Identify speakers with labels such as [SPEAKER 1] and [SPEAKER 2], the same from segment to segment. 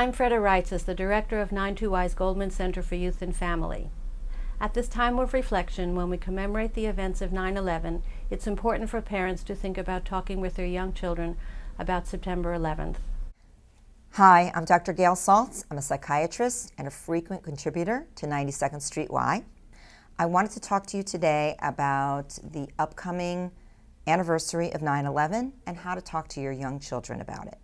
[SPEAKER 1] I'm Freda Reitzes, the director of 92Y's Goldman Center for Youth and Family. At this time of reflection, when we commemorate the events of 9/11, it's important for parents to think about talking with their young children about September 11th.
[SPEAKER 2] Hi, I'm Dr. Gail Saltz. I'm a psychiatrist and a frequent contributor to 92nd Street Y. I wanted to talk to you today about the upcoming anniversary of 9/11 and how to talk to your young children about it.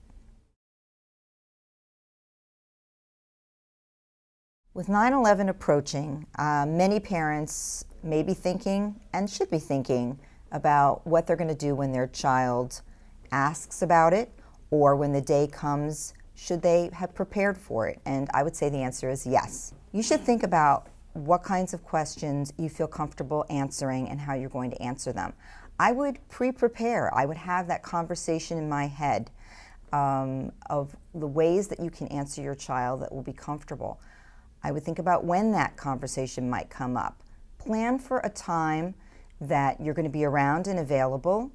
[SPEAKER 2] With 9/11 approaching, many parents may be thinking and should be thinking about what they're going to do when their child asks about it, or when the day comes, should they have prepared for it? And I would say the answer is yes. You should think about what kinds of questions you feel comfortable answering and how you're going to answer them. I would pre-prepare. I would have that conversation in my head of the ways that you can answer your child that will be comfortable. I would think about when that conversation might come up. Plan for a time that you're going to be around and available,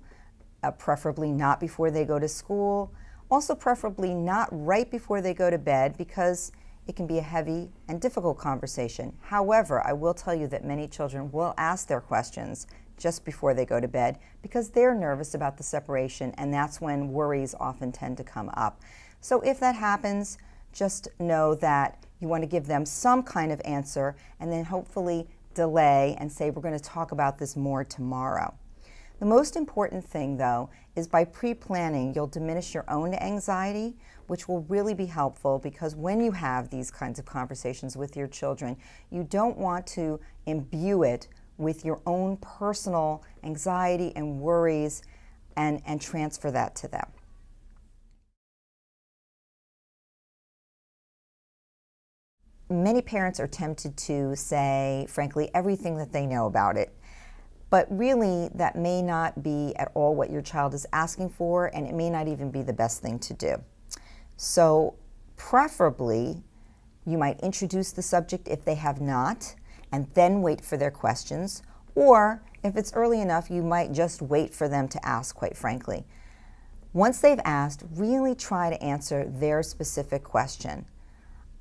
[SPEAKER 2] preferably not before they go to school, also preferably not right before they go to bed, because it can be a heavy and difficult conversation. However, I will tell you that many children will ask their questions just before they go to bed because they're nervous about the separation, and that's when worries often tend to come up. So if that happens, just know that you want to give them some kind of answer and then hopefully delay and say, we're going to talk about this more tomorrow. The most important thing, though, is by pre-planning, you'll diminish your own anxiety, which will really be helpful, because when you have these kinds of conversations with your children, you don't want to imbue it with your own personal anxiety and worries and transfer that to them. Many parents are tempted to say, frankly, everything that they know about it. But really, that may not be at all what your child is asking for, and it may not even be the best thing to do. So preferably, you might introduce the subject if they have not, and then wait for their questions. Or if it's early enough, you might just wait for them to ask, quite frankly. Once they've asked, really try to answer their specific question.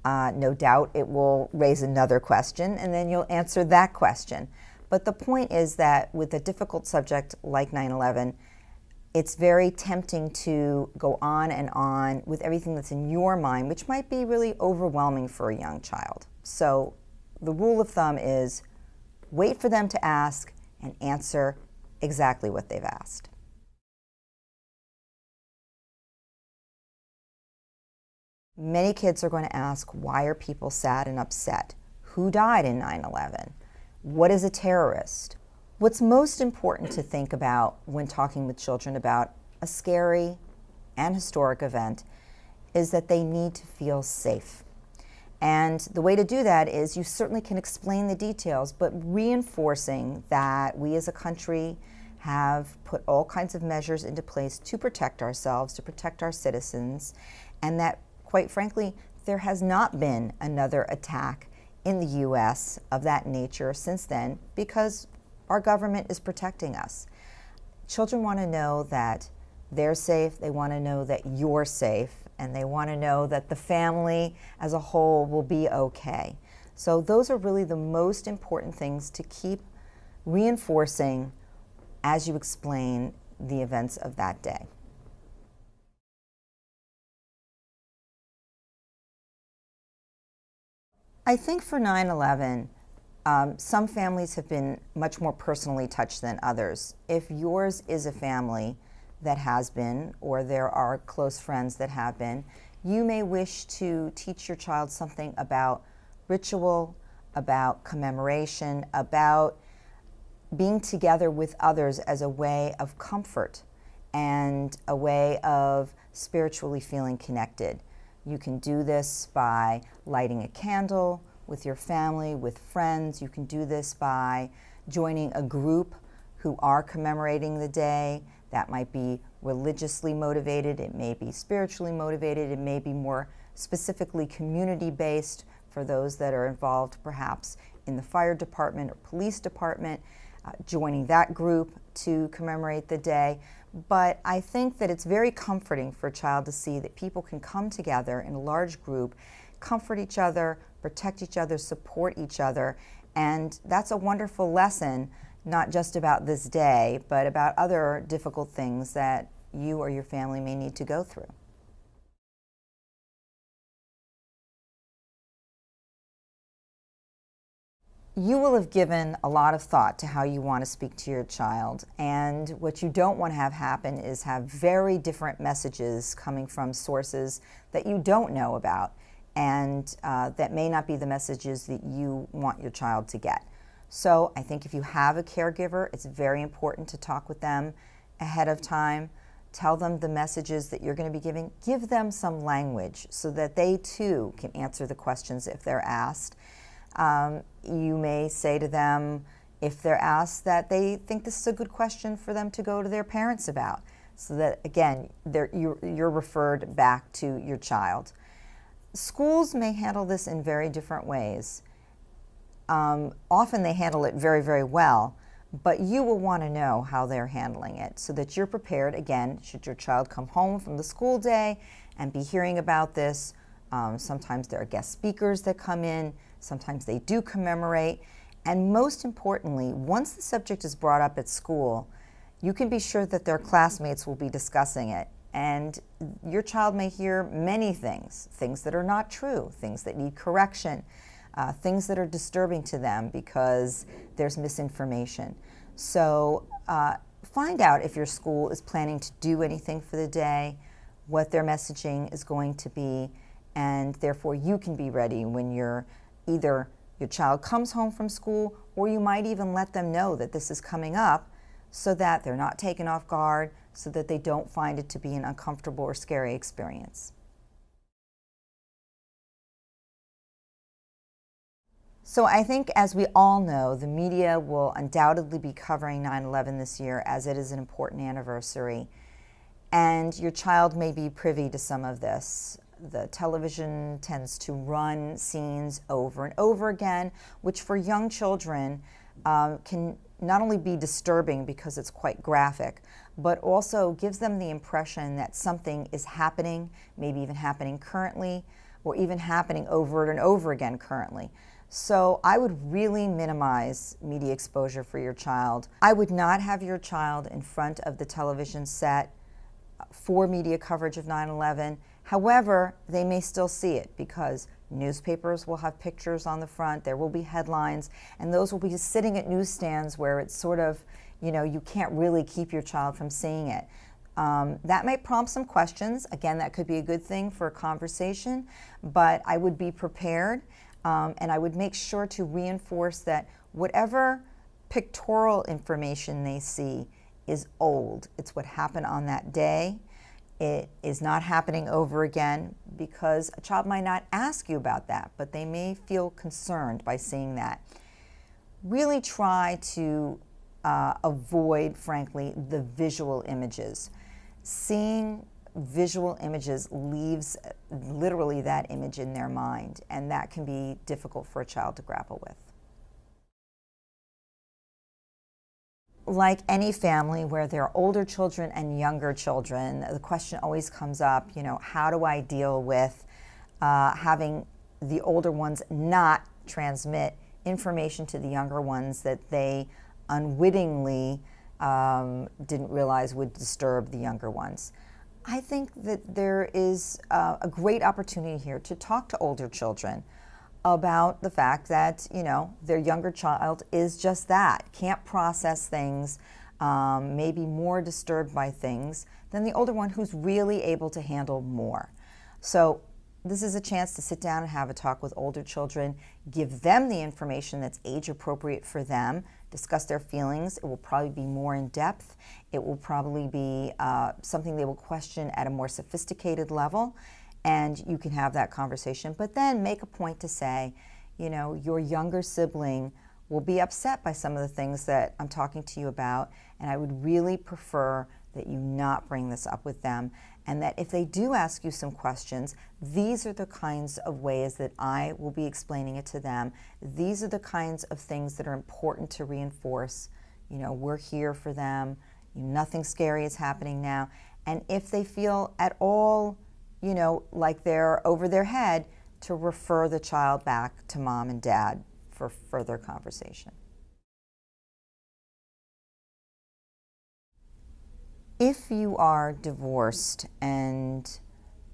[SPEAKER 2] No doubt it will raise another question, and then you'll answer that question. But the point is that with a difficult subject like 9/11, it's very tempting to go on and on with everything that's in your mind, which might be really overwhelming for a young child. So the rule of thumb is wait for them to ask and answer exactly what they've asked. Many kids are going to ask, why are people sad and upset? Who died in 9/11? What is a terrorist? What's most important to think about when talking with children about a scary and historic event is that they need to feel safe. And the way to do that is you certainly can explain the details, but reinforcing that we as a country have put all kinds of measures into place to protect ourselves, to protect our citizens, and that quite frankly, there has not been another attack in the U.S. of that nature since then, because our government is protecting us. Children want to know that they're safe, they want to know that you're safe, and they want to know that the family as a whole will be okay. So those are really the most important things to keep reinforcing as you explain the events of that day. I think for 9/11, some families have been much more personally touched than others. If yours is a family that has been, or there are close friends that have been, you may wish to teach your child something about ritual, about commemoration, about being together with others as a way of comfort and a way of spiritually feeling connected. You can do this by lighting a candle with your family, with friends. You can do this by joining a group who are commemorating the day. That might be religiously motivated, it may be spiritually motivated, it may be more specifically community-based for those that are involved perhaps in the fire department or police department. joining that group to commemorate the day. But I think that it's very comforting for a child to see that people can come together in a large group, comfort each other, protect each other, support each other, and that's a wonderful lesson, not just about this day, but about other difficult things that you or your family may need to go through. You will have given a lot of thought to how you want to speak to your child, and what you don't want to have happen is have very different messages coming from sources that you don't know about, and that may not be the messages that you want your child to get. So I think if you have a caregiver, it's very important to talk with them ahead of time. Tell them the messages that you're going to be giving. Give them some language so that they too can answer the questions if they're asked. You may say to them, if they're asked, that they think this is a good question for them to go to their parents about, so that, again, you're referred back to your child. Schools may handle this in very different ways. Often they handle it very, very well, but you will want to know how they're handling it so that you're prepared, again, should your child come home from the school day and be hearing about this. Sometimes there are guest speakers that come in. Sometimes they do commemorate. And most importantly, once the subject is brought up at school, you can be sure that their classmates will be discussing it. And your child may hear many things, things that are not true, things that need correction, things that are disturbing to them because there's misinformation. So find out if your school is planning to do anything for the day, what their messaging is going to be, and therefore you can be ready when either your child comes home from school, or you might even let them know that this is coming up so that they're not taken off guard, so that they don't find it to be an uncomfortable or scary experience. So I think, as we all know, the media will undoubtedly be covering 9/11 this year, as it is an important anniversary. And your child may be privy to some of this. The television tends to run scenes over and over again, which for young children can not only be disturbing because it's quite graphic, but also gives them the impression that something is happening, maybe even happening currently, or even happening over and over again currently. So I would really minimize media exposure for your child. I would not have your child in front of the television set for media coverage of 9/11. However, they may still see it because newspapers will have pictures on the front, there will be headlines, and those will be sitting at newsstands where it's sort of, you can't really keep your child from seeing it. That might prompt some questions. Again, that could be a good thing for a conversation, but I would be prepared, and I would make sure to reinforce that whatever pictorial information they see is old. It's what happened on that day. It is not happening over again, because a child might not ask you about that, but they may feel concerned by seeing that. Really try to avoid, frankly, the visual images. Seeing visual images leaves literally that image in their mind, and that can be difficult for a child to grapple with. Like any family where there are older children and younger children, the question always comes up, how do I deal with having the older ones not transmit information to the younger ones that they unwittingly didn't realize would disturb the younger ones? I think that there is a great opportunity here to talk to older children about the fact that, their younger child is just that, can't process things, maybe more disturbed by things than the older one who's really able to handle more. So this is a chance to sit down and have a talk with older children, give them the information that's age appropriate for them, discuss their feelings. It will probably be more in depth. It will probably be something they will question at a more sophisticated level. And you can have that conversation, but then make a point to say, your younger sibling will be upset by some of the things that I'm talking to you about, and I would really prefer that you not bring this up with them, and that if they do ask you some questions, these are the kinds of ways that I will be explaining it to them. These are the kinds of things that are important to reinforce we're here for them. Nothing scary is happening now. And if they feel at all, like they're over their head, to refer the child back to mom and dad for further conversation. If you are divorced and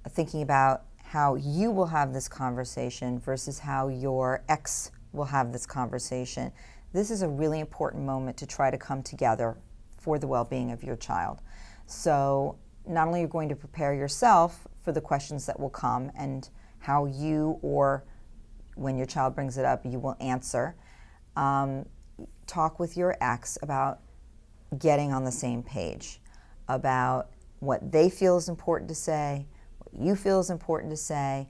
[SPEAKER 2] thinking about how you will have this conversation versus how your ex will have this conversation, this is a really important moment to try to come together for the well-being of your child. So not only are you going to prepare yourself for the questions that will come and how you, or when your child brings it up, you will answer, talk with your ex about getting on the same page, about what they feel is important to say, what you feel is important to say,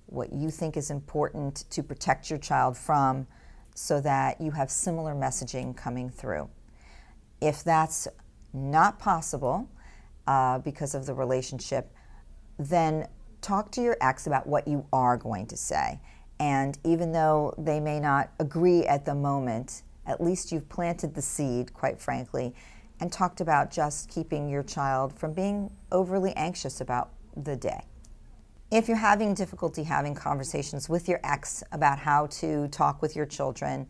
[SPEAKER 2] what you think is important to protect your child from, so that you have similar messaging coming through. If that's not possible because of the relationship, then talk to your ex about what you are going to say. And even though they may not agree at the moment, at least you've planted the seed, quite frankly, and talked about just keeping your child from being overly anxious about the day. If you're having difficulty having conversations with your ex about how to talk with your children,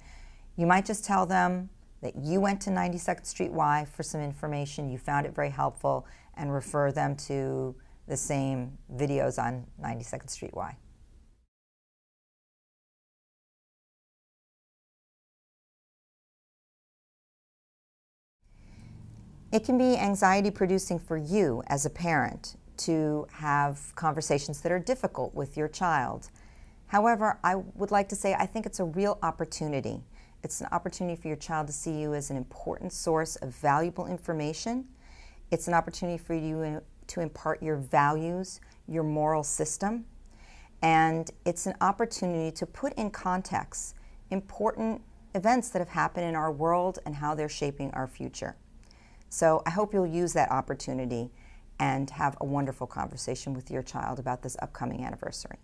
[SPEAKER 2] you might just tell them that you went to 92nd Street Y for some information, you found it very helpful, and refer them to the same videos on 92nd Street Y. It can be anxiety producing for you as a parent to have conversations that are difficult with your child. However, I would like to say I think it's a real opportunity. It's an opportunity for your child to see you as an important source of valuable information. It's an opportunity for you to impart your values, your moral system. And it's an opportunity to put in context important events that have happened in our world and how they're shaping our future. So I hope you'll use that opportunity and have a wonderful conversation with your child about this upcoming anniversary.